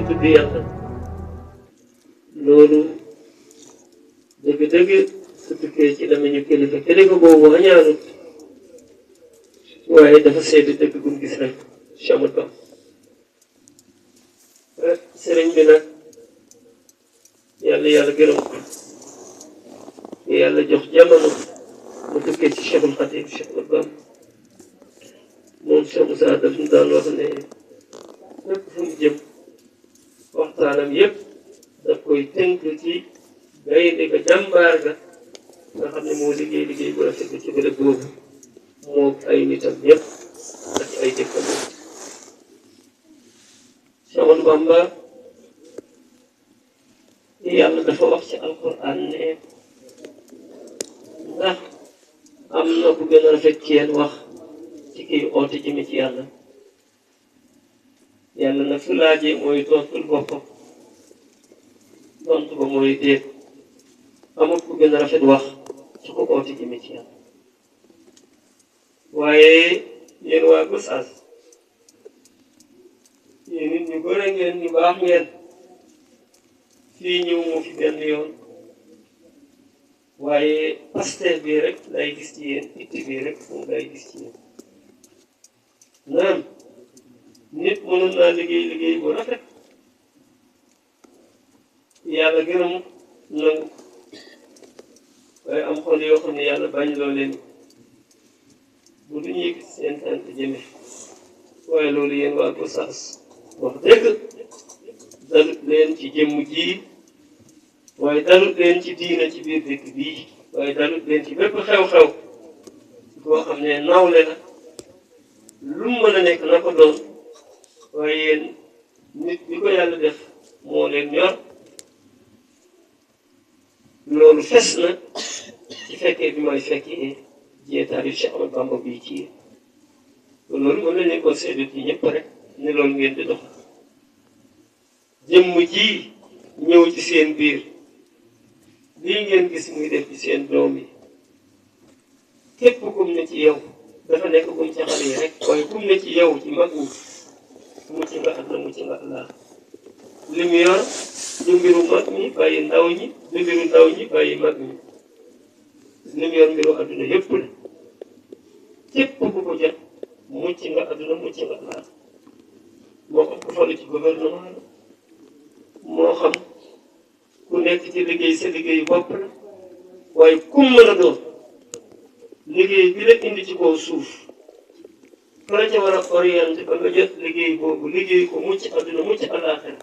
di tudd yàlla loolu dëgg-dëgg su tukkee ci lamiñu kilifa boobu añaanut waaye dafa seede dëgg gum gis rek chamut ba sëriñ bi nag yàlla gërëm ko yàlla jox jamono mu tukkee ci Cheikhul Khadim Cheikhul Bam moom Cheikh Moussa daf ñu daan wax ne lépp fu mu jëm waxtaanam yëpp daf koy tënk ci gaynde ga jàmbaar ga nga xam ne moo liggéey bu rafet ci bërëb boobu moo ay nitam yëpp ak ay dëkkandoo Cheikh Bamba yàlla dafa wax ci alquran ne ndax am na ku gën a rafet ci yéen wax ci kiy oote jëme ci yàlla na fu laajee mooy tontul boppam tontu ba mooy déet amul ku gën a rafet wax ci ko oote jëme ci yàlla waaye yéen waa Gossas yéen nit ñu gore ngeen ñu baax ngeen fii ñëw moo fi benn yoon waaye pasteur bi rek lay gis ci yéen itti bi rek moom lay gis ci yéen naam nit mënoon naa liggéey bu rafet yàlla gërëm nangu waaye am xol yoo xam ne yàlla bañ loo leen bu duñu yëg seen tànk jëme waaye loolu yéen waa Gossas wax dëgg dalut leen ci jëmm ji waaye dalut leen ci diina ci biir dëkk bii waaye dalut leen ci bépp xew-xew boo xam ne nawle la lu mu mën a nekk na ko doon waaye yéen nit bi ko yàlla def moo leen ñor loolu fes na ci fekkee bi may fekkee jeetaayu Cheikh Ahmadou Bamba bii ci yéen loolu mën nañu ko seede ci ñëpp rek ne loolu ngeen di dox jëmm ji ñëw ci seen biir lii ngeen gis muy def ci seen doom yi képp kum ne ci yow dafa nekk kum ci xale yi rek waaye kum ne ci yow ci mag ñi mucc nga àdduna mucc nga àllaa li mu yor du mbiru mag ñi bàyyi ndaw ñi du mbiru ndaw ñi bàyyi mag ñi li mu yor mbiru àdduna yépp la képp ku ko jot mucc nga àdduna mucc nga àllaa moo xam ku falu ci gouvernement la moo xam ku nekk ci liggéey sa liggéeyu bopp la waaye kum mën a doon liggéey bi la indi ci kaw suuf fa la ca war a orienté ba nga jot liggéey boobu liggéey ko mucc àdduna mucc àllaaxira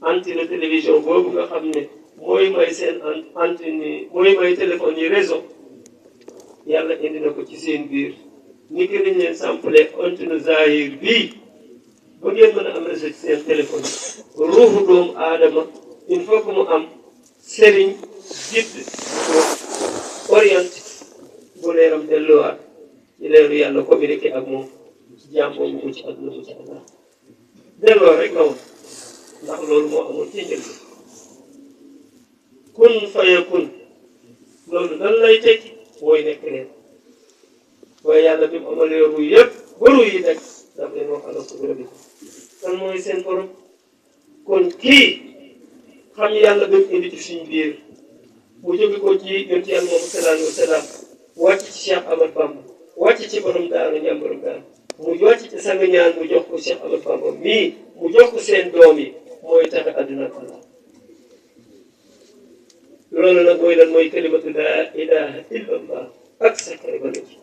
antenne télévision boobu nga xam ne mooy may seen antenne mooy may téléphone yi réseau yàlla indi na ko ci seen biir ni ki nañ leen sample antenne zahir bii ba ngeen mën a am réseau ci seen téléphone ruuxu doomu aadama il faut que mu am sëriñ guide orienté bu leeram delluwaat ci leeru yàlla communiqué ak moom jàmboo mu ci àdduna mu ci àlla delloo rek la woon ndax loolu moo amoon ci njël kun fayakun loolu lan lay tekki mooy nekk leen waaye yàlla bi mu amalee ru yëpp ba ru yi daj daf leen wax ala subra bi kan mooy seen borom kon kii xam yàlla ba mu indi ci suñu biir mu jóge ko ci yonent yàlla moom sallallahu alayhi wa sallam wàcc ci Cheikh Ahmadou Bamba wàcc ci borom daara ñam borom daara mu wàcc ci sang ñaan mu jox ko Cheikh Ahmadou Bamba mii mu jox ko seen doom yi mooy tax àdduna ak Allah loolu nag mooy lan mooy kalimatu laa ilaha illa allah ak sakare ba ci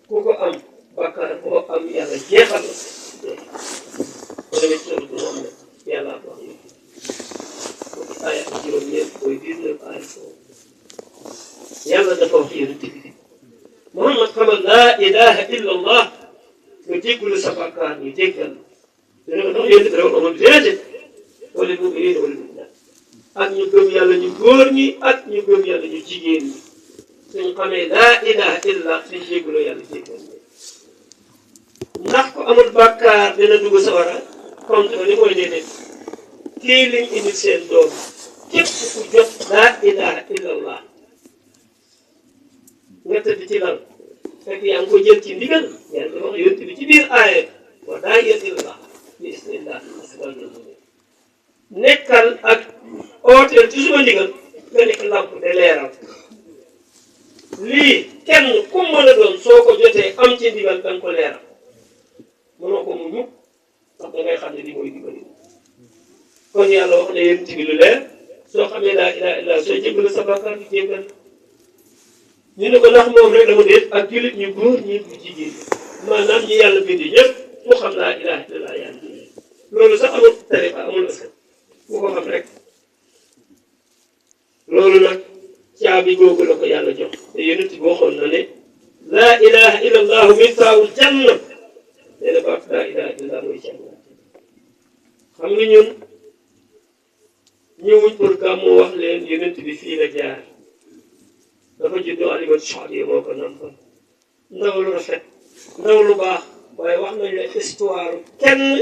ku ko am bàkkaar boo am yàlla jeexal la demee ci loolu moom ne yàlla ko wax aaya ak juróom-ñeent mooy 19 aaya yàlla dafa wax yonent bi Muhammad xamal laa ilaha illa allah nga jéggulu sa bàkkaar ñu jéggal dana ko dox yonent bi rek amul déedéet wala mu'miniin wala mu'minaat ak ñu gëm yàlla ñu góor ñi ak ñu gëm yàlla ñu jigéen ñi suñ xamee laa ilaha illa suñ jégguloo yàlla jéggal ñi ndax ko amul bàkkaar dina dugg sawara compte ba li koy déedéet kii liñ indi seen doom képp ku jot laa ilaha illa allah nga tëdd ci lal fekk yaa ngi ko jël ci ndigal yàlla dafa wax yonent bi ci biir aaya wa daa yet illa bi isnillah nekkal ak ooteel ci suma ndigal nga nekk lamp de leeral lii kenn ku mën a doon soo ko jotee am ci ndigal danga ko leeral mënoo ko mu mukk ndax da ngay xam ne lii mooy dimbali kon yàlla wax ne yéen bi lu leer soo xamee laa ilaaha illallaah soo jéggalu sa bàkkaar bi jéggal ñu ne ko ndax moom rek dama déet ak jullit ñu góor ñi bu jigéen maanaam ñi yàlla bindi ñëpp mu xam laa ilaaha illallaah yàlla bindi loolu sax amul tariqa amul askan bu ko xam rek loolu nag caabi googu la ko yàlla jox te yonent bi waxoon na ne laa ilaaha illallaah miftaahul janna nee na baat laa ilaaha illallaah mooy caabi xam nga ñun ñëwuñ pour gàmmu wax leen yonent bi fii la jaar dafa juddoo Alimatu Saadiya moo ko nampal ndaw lu rafet ndaw lu baax waaye wax nañ la histoire kenn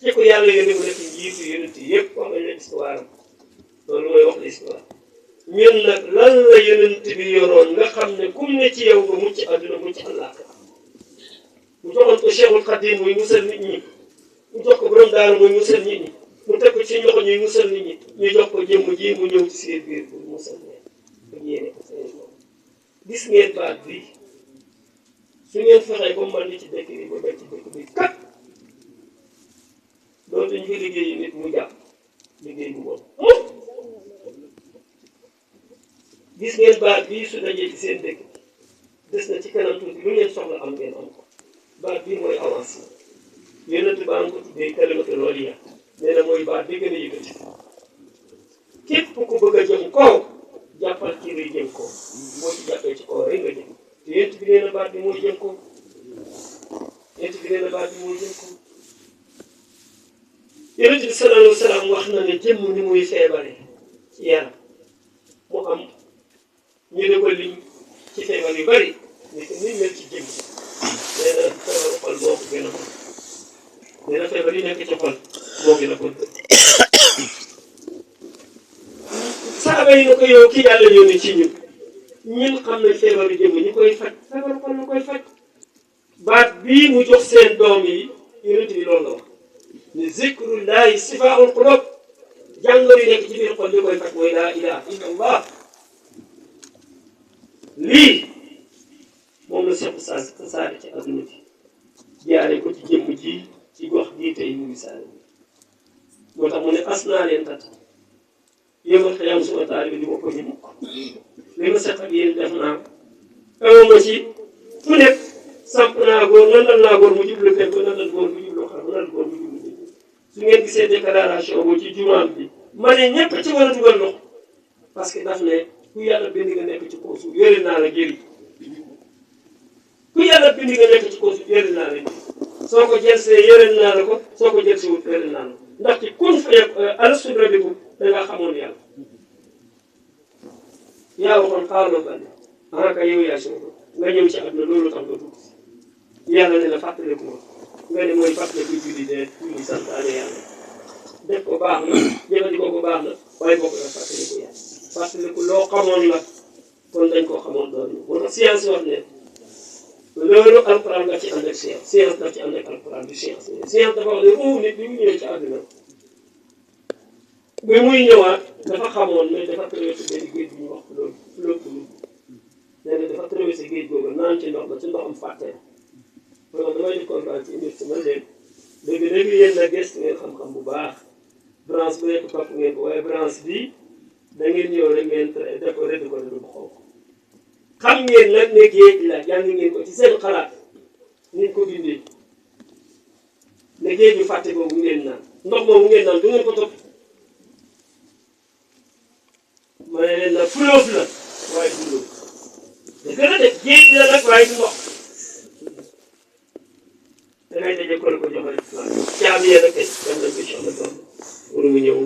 ci ko yàlla yónni mu nekk njiitu yonent yëpp wax nañ la histoire loolu mooy wax la histoire ñun nag lan la yonent bi yoroon nga xam ne kum ne ci yow nga mucc àdduna mucc àllaaxira mu joxoon ko Cheikhul Khadim muy musal nit ñi mu jox ko borom daara muy musal nit ñi mu teg ko ci loxo ñuy musal nit ñi ñu jox ko jëmm ji mu ñëw ci seen biir pour musal leen ak yéene ko seen bopp gis ngeen baat bi su ngeen fexee ba man di ci dëkk bi ba ci dëkk bi kat dootuñu fi liggéeyi nit mu jàpp liggéey bu bon gis ngeen baat bii su dajee ci seen dëkk des na ci kanam tuuti lu ngeen soxla am ngeen am ko baat bii mooy avance yonent baa ngi ko tuddee kalimatu looliya nee na mooy baat bi gën a yëkkati képp ku bëgg a jëm kaw jàppal ci luy jëm kaw boo ci jàppee ci kaw rek nga jëm te yonent bi nee na baat bi mooy jëm kaw yonent bi nee na baat bi mooy jëm kaw yonent bi sallallahu alayhi wa sallam wax na ne jëmm ni muy feebare ci yaram mu am ñu ne ko lim ci feebar yu bari ni ko ni mel ci jëmm nee na feebaru xol moo ko gën a bon nee na feebar yi nekk ci xol moo gën a bon saaba yi na ko yow ki yàlla yónni ci ñun ñun xam ne feebaru jëmm ñi koy faj feebaru xol ñu koy faj baat bii mu jox seen doom yi yonent bi loolu la wax ne zikrullahi sifaa'ul qulub jàngoro yi nekk ci biir xol li koy faj mooy laa ilaha illallah lii moom la Cheikh tasaare ci adduna bi jaare ko ci jëmm ji ci gox gii tey mu ngi saare moo tax mu ne as naa leen tat yëmal xëyam suma taalibe di ma ko ñu mukk li ma seq ak yéen def naa awma ci fu nekk samp naa góor nandal naa góor mu jublu penk nandal góor mu jublu xar nandal góor mu jublu dëgg su ngeen gisee déclaration boobu ci jumaam bi ma ne ñëpp ci war a dugal loxo parce que daf ne ku yàlla bind nga nekk ci kaw suuf yore naa la jëriñ ku yàlla bind nga nekk ci kaw suuf yore naa la jëriñ soo ko jëlsee yore naa la ko soo ko jëlsee wut yore naa la ko ndax ci kun fa yegg alastu bi rabbikum da ngaa xamoon yàlla yaa waxoon xaaral ba ne ah kay yow yaa soo nga ñëw ci àdduna loolu tax nga dugg yàlla ne la fàttaliku ma nga ne mooy fàttaliku julli de julli santaane yàlla def ko baax na jëfandikoo ko baax na waaye bokk na fàttaliku yàlla fàttaliku loo xamoon la kon dañ koo xamoon doon moo tax science wax ne loolu alquran nga ci ànd ak science science daf ci ànd ak alquran du science science dafa wax ne ruu nit bi mu ñëwee ci àdduna bi muy ñëwaat dafa xamoon mais dafa traversé benn géej bi ñu wax loolu nee na dafa traversé géej googu naan ci ndox ba ci ndoxam fàtte kon damay def conférence ci université man leen dëgg yéen nag gëstu ngeen xam-xam bu baax branche bu nekk topp ngeen ko waaye branche bi da ngeen ñëw rek ngeen def ko rëdd ko bu xonk xam ngeen nag ne géej la jàng ngeen ko ci seen xalaat niñ ko bindee ne géej ñu fàtte boobu ngeen naan ndox moomu ngeen naan du ngeen ko topp ma ne leen nag fleuve la waaye du ndox dëgg la de géej la nag waaye du ndox dangay daje ko la ko jox rek waaw caabi yéen a kay dem nañ ko soxla doom pour mu ñëw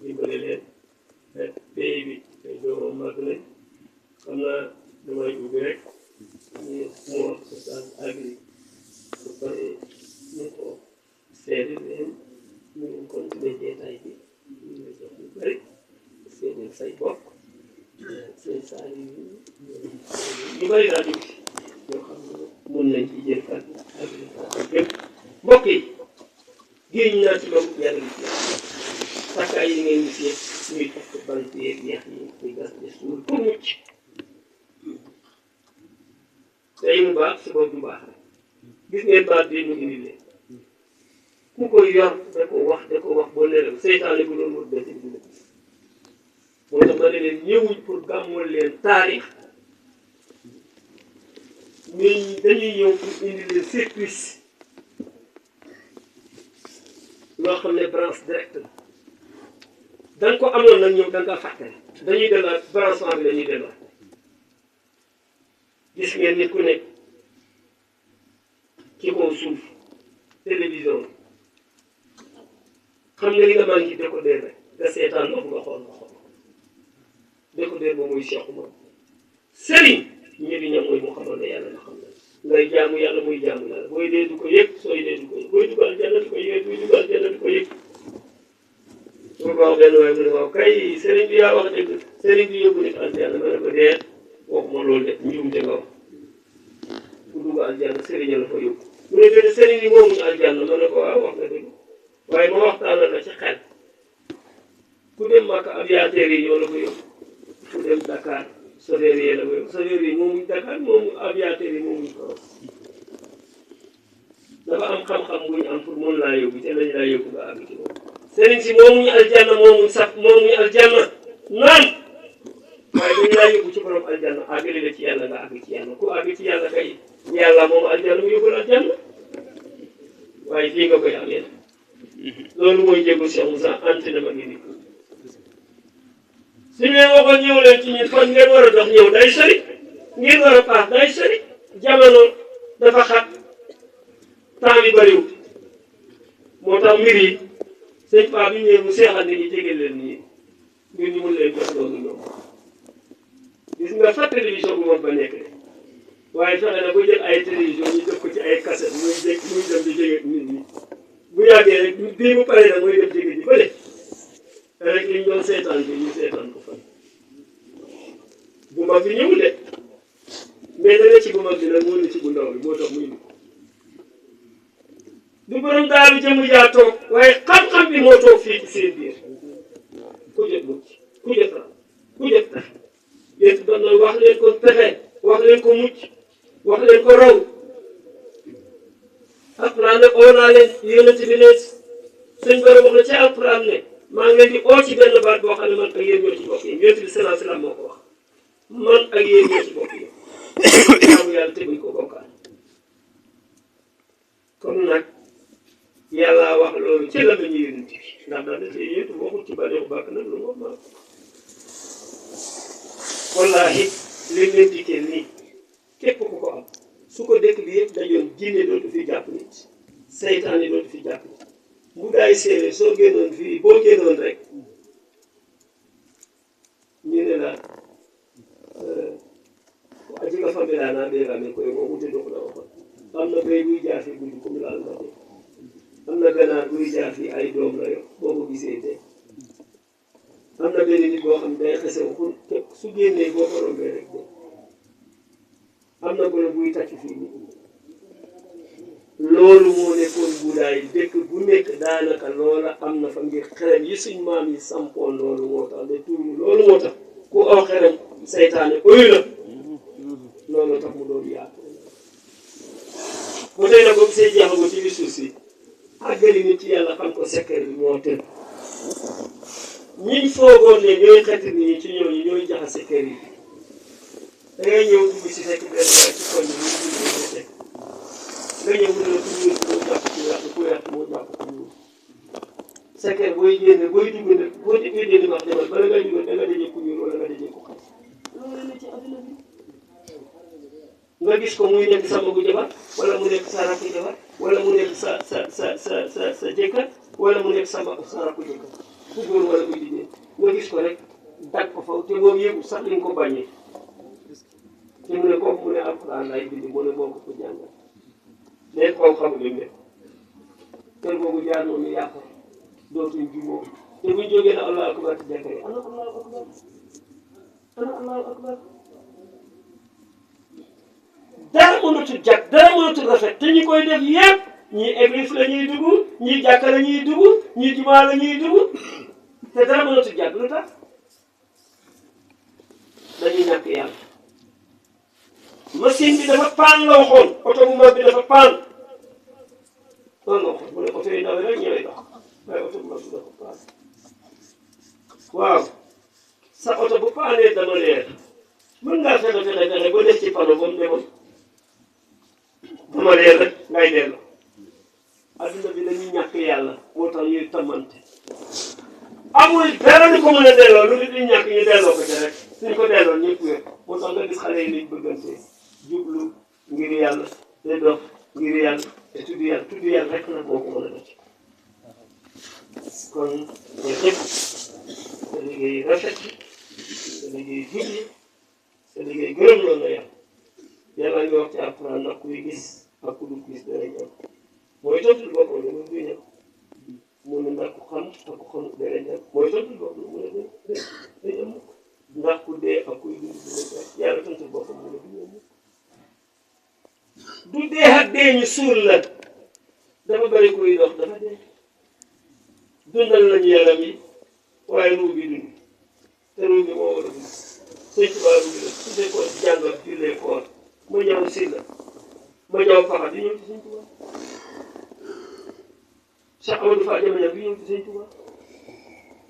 dimbale leen pays bi ay doomam màgg nañ xam naa damay ubbi rek ñu mu wax ustaas agri ba pare ñu ko seede leen ñu continuer jeetaay bi ñu ngi jox lu bëri seede say bokk say saal yi ñu bëri daal di yoo xam ne mun nañ ci jël kàddu agri yëpp mbokk yi géej naa ci loolu yàlla li ci yàlla takkaay yi ngeen gis yëpp ñuy takk bant yeeg yeex yi muy gas di suul pour mucc tey mu baax si boobu du baax rek gis ngeen baat bi mu indi leen ku koy yor da ko wax boo nelaw seytaane bu doon wut bett bi moo tax ma ne leen ñëwuñ pour gàmmal leen taarix mais dañuy ñëw pour indi leen service loo xam ne branche direct la da nga ko amoon nag ñëw da nga fàtte dañuy delluwaat branchement bi dañuy delluwaat gis ngeen nit ku nekk ci kaw suuf télévision xam nga li nga manqué décodeur rek nga seetaan loolu nga xool décodeur moom mooy Cheikh Oumar sëriñ njëriñam mooy mu xamoon ne yàlla na xam ne ngay jaamu yàlla muy jaamu yàlla booy dee du ko yëg sooy dee du ko yëg booy dugal jànna du ko yëg buy dugal jànna du ko yëg su ko wax benn waaye mu ne waaw kay sëriñ bi yaa wax dëgg sëriñ bi yóbbu nit aljanna ma ne ko dee waxuma loolu de njuumte nga wax ku dugg aljanna sëriñ la fa yóbbu mu ne déedéet sëriñ yi moomuñu aljanna ma ne ko waaw wax nga dëgg waaye ma waxtaanal la ci xel ku dem Màkka aviateur yi ñoo la ko yóbbu ku dem Dakar chauffeur yi la ko yóbbu chauffeur yi moomuñ Dakar moomu aviateur yi moomuñ ko dafa am xam-xam bu ñu am pour mën laa yóbbu te lañ laa yóbbu nga àgg ci moom sëriñ si moomuñu aljanna moomuñ saf moomuñu aljanna naan waaye dañu laa yóbbu ci borom aljanna àggale la ci yàlla nga àgg ci yàlla ku àgg ci yàlla kay yàlla moom aljanna mu yóbbul aljanna waaye fii nga koy amee loolu mooy jéego Cheikh Moussa ante na ma ngi nii su ñu leen waxoon ñëw leen ci ñun fan ngeen war a dox ñëw day sori ngeen war a paas day sori jamono dafa xat temps bi bëriwul moo tax mbir yi sëñ Paa bi ñëwee mu seexal nit ñi jege leen nii ngir ñu mun leen jox loolu ñoom gis nga fa télévision bu moom ba nekk de waaye fexe na ba jël ay télévision ñu def ko ci ay cassette muy dem di jege nit ñi bu yàggee rek bii bu pare na mooy dem jege ji bële rek liñ doon seetaan bi ñu seetaan ko fan bu mag bi ñëwul de mais dana ci bu mag bi nag moo ne ci bu ndaw bi moo tax muy du borom daaru jëmm yaa toog waaye xam-xam bi moo toog fii ci seen biir ku jot mucc ku jot ra ku jot tax yéen doon na wax leen ko pexe wax leen ko mucc wax leen ko raw alquran ne oo naa leen yonent bi ne sëñ Bara wax na ci alquran ne maa ngi leen di oo ci benn baat boo xam ne man ak yéen ñoo ci bokk yi yonent bi sallallahu alayhi wasallam moo ko wax man ak yéen ñoo ci bokk yi jaamu yàlla te buñ ko bokkaal kon nag yàlla wax loolu ci la ñu yonent bi ndax daal da cee yéetu waxul ci bànneexu bàkk nag lu mu wax maa wallaahi liñ leen dikkee nii képp ku ko am su ko dëkk bi yëpp dajoon jinne dootu fi jàpp nit seytaane dootu fi jàpp nit bu daay séeréer soo génnoon fii boo génnoon rek ñu ne la aji nga famille laa naa béy amee koy moom wute dox la waxoon am na béy buy jaar fi guddi comme laal ma de am na ganaar buy jaar fi ay doom la yor boo ko gisee tey am na benn nit boo xam ne day xese waxul te su génnee boo ko rombee rek de am na golo buy tàcc fii nii loolu moo nekkoon budaay dëkk bu nekk daanaka loola am na fa ngir xerem yi suñ maam yi sampoon loolu moo tax de tuuru loolu moo tax ku aw xerem seytaane oyu la loolu tax mu doon yaatu bu tey nag boobu say jeexago ci li suuf si àggali nit ci yàlla xam ko secret bi moo tënk ñiñ foogoon ne ñooy xetti nit ñi ci ñooñu ñooy jaxase kër yi da ngay ñëw dugg si fekk benn waay ci koñ bi muy dund nga fekk nga ñëw mu ne la ku ñuul moo jàpp ku yàq ku yàq moo jàpp ku ñuul sa kër booy génne booy dugg nag boo déggee génn wax demal bala ngay dugg da nga dajee ku ñuul wala nga dajee ku xees loolu la ci àdduna bi nga gis ko muy nekk sa magu jabar wala mu nekk sa rakku jabar wala mu nekk sa jëkkër wala mu nekk sa rakku jëkkër ku góor wala ku jigéen nga gis ko rek daj ko faw te moom yëpp sax li nga ko bañee te mu ne kooku mu ne alxuraan lay bind mu ne moo ko ko jàngal léegi kooku xamul li mu def kër googu jaar noonu yàqu dootuñ jubóo te buñ jógee ne allahu akbar ci jàkka yi ana allahu akbar ana allahu akbar dara mënatul jàkk dara mënatul rafet te ñi koy def yëpp ñii église la ñuy dugg ñii jàkka la ñuy dugg ñii jumaa la ñuy dugg te dara mënatu jàpp lu tax dañuy ñàkk yàlla. machine bi dafa paan la waxoon oto bu mag bi dafa paan loolu la waxoon mu ne oto yi ndaw rek ñooy dox waaye oto bu mag bi dafa paan waaw sa oto bu paanee dama leer mën ngaa fexe ba def ci panneau ba mu demoon dama leer rek ngay delloo adduna bi dañuy ñàkk yàlla moo tax ñuy tamante amul dara lu ko mën a delloo lu nit ñi ñàkk ñu delloo ko ci rek suñ ko delloo ñëpp wér moo tax nga gis xale yi liñ bëggante jublu ngir yàlla te dox ngir yàlla te tudd yàlla rek nag moo ko mën a def kon ñu xëpp sa liggéey rafet sa liggéey jubli sa liggéey gërëm loolu la yàlla ngi wax ci alquran nag kuy gis ak ku dul gis dara ñëw mooy tontul boppam ne moom du ñëw mu ne ndax ku xam ak ku xam dara ñëw mooy tontul boppam mu ne day am ndax ku dee ak kuy dund du ñëw yàlla tontul boppam mu ne du ñëw du dee ak dee ñu suul la dafa bëri kuy dox dafa dee dundal nañu yaram yi waaye ruu bi dund te ruu bi moo war a dund sëñ Tuubaa ruu bi la su dee ko jàngal jullee koor ma ñëw si la ma ñëw faxa di ñëw ci sëñ Tuubaa Cheikh Amadou Fa Jamana bi ñëw ci sëñ Tuubaa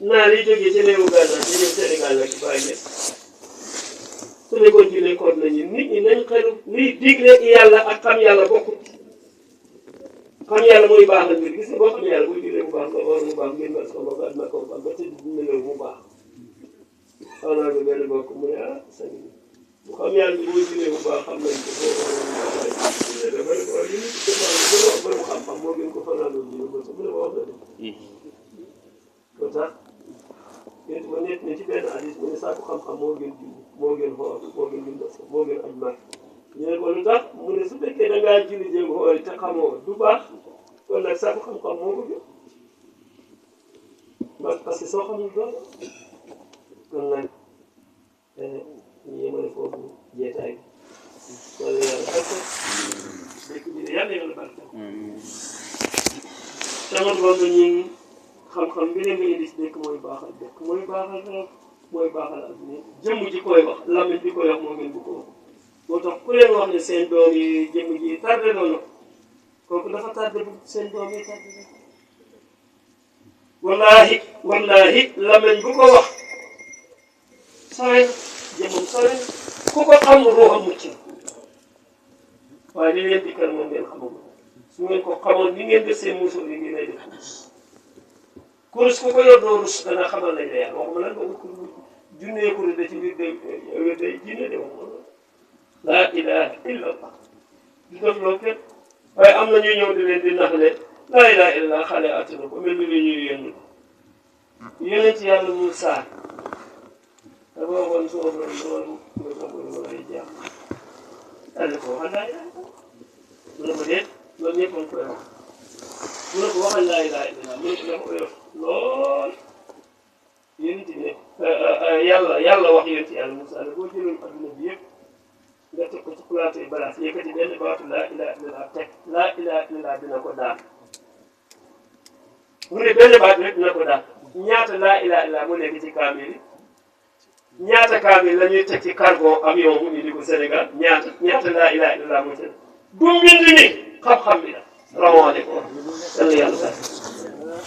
naar yi jógee ci réewu Gànnaar di ñëw Sénégal nag ci bàyyi ñëpp su nekkoon jullee koor nañu nit ñi nañ xelu liy digle yàlla ak xam yàlla bokkut xam yàlla mooy baaxal mbir gis nga boo xam yàlla buy digle bu baax nga war mu baax ngeen bas ko baax adna ko baax ba tëdd nelaw mu baax xaw naa ko benn bokk mu ne ah sañ bu xam yàlla bi buy digle bu baax xam nañ ko boo borom xam-xam moo gën ko fanaanoo ji mu ne ma wax la de moo tax yéen ma nekk ne ci benn hadis mu ne saako xam-xam moo gën julli moo gën xool moo gën dundal moo gën aj màkk ñu ne ko lu tax mu ne su fekkee da ngaa julli jéem xool te xamoo du baax kon nag saako xam-xam moo ko gën parce que soo xamul doon kon nag ñu yemale foofu jeetaay bi wala yàlla barke dëkk bi de yàlla yàlla barke sama doom ñu xam-xam bi leen indi si dëkk mooy baaxal dëkk mooy baaxal rek mooy baaxal adduna jëmm ji koy wax lamiñ bi koy wax moo gën bu ko wax moo tax ku leen wax ne seen doom yi jëmm ji tardé doon na kooku dafa tardé bu seen doom yi tardé rek wallaahi lamiñ bu ko wax sore na jëmmam sore na ku ko xam ruuxam mucc waaye li leen dikkal moom ngeen xamagul su ngeen ko xamoon ni ngeen def seen musul yi ngi lay def kurus ku ko yor doo rus dana xamal nañ la yàlla waxuma lan boobu kur junnee kurus da ci biir day jinne de waxuma laa ilaha illa allah du def loolu kenn waaye am na ñuy ñëw di leen di nax ne laa ilaha illa xale attana ko mel ni li ñuy yónni yónni ci yàlla Muusaa dafa waxoon su ma loolu nga jox ko lu lay jàmm daal ko waxal laa ilaha mu ne ko déet loolu ñëpp a koy wax mu ne ko waxal laa ilaha illa mu ne ko dafa oyof lool yéen it ne yàlla wax yéen ci yàlla Moussa ne boo jëloon adduna bi yëpp nga teg ko ci plateau yi balance yëkkati benn baatu laa ilaha illallah teg laa ilaha illallah dina ko daal mu ne benn baat rek dina ko daal ñaata laa ilaha illallah mu nekk ci kaamil yi ñaata kaamil la ñuy teg ci cargo avion mu indi ko Sénégal ñaata laa ilaha illallah moo ci du mbind mi xam-xam bi la rawale ko yàlla yàlla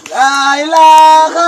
La ilaha